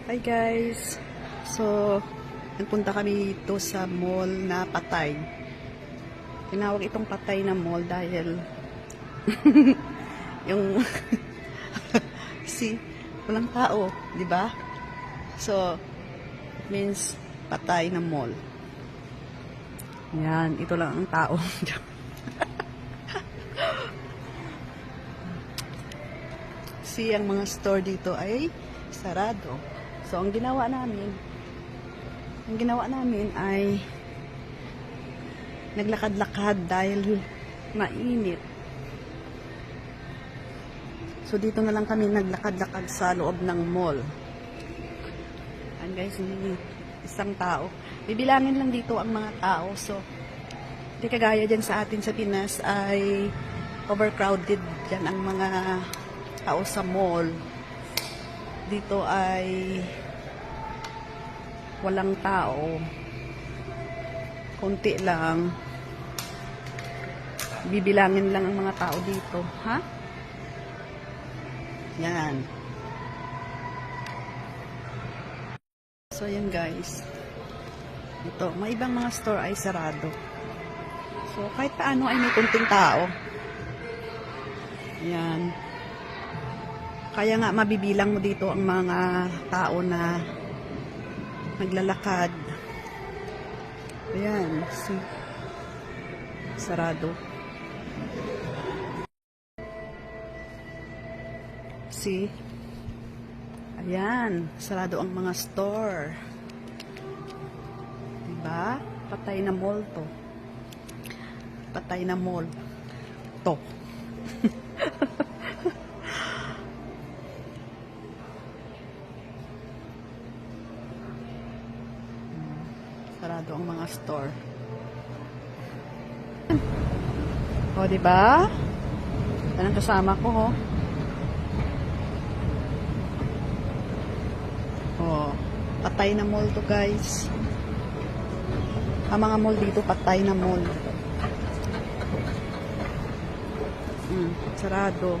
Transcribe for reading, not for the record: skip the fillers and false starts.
Hi guys! So, nagpunta kami dito sa mall na Patay. Tinawag itong Patay na mall dahil yung walang tao, di ba? So, it means Patay na mall. Yan, ito lang ang tao. Ang mga store dito ay sarado. So, ang ginawa namin ay naglakad-lakad dahil mainit. So, dito na lang kami naglakad-lakad sa loob ng mall. And guys, isang tao. Bibilangin lang dito ang mga tao. So, hindi kagaya dyan sa atin sa Pinas ay overcrowded dyan ang mga tao sa mall. Dito ay walang tao, konti lang, bibilangin lang ang mga tao dito, ha? Yan. So yan guys, ito, may ibang mga store ay sarado. So kahit paano ay may kunting tao. Yan. Kaya nga mabibilang mo dito ang mga tao na naglalakad. Ayan, sarado. Ayan, sarado ang mga store. Diba? Patay na mall to. Patay na mall to. Sarado ang mga store. O, diba? Yan ang kasama ko, ho. O, patay na mall to, guys. Ang mga mall dito, patay na mall. Sarado.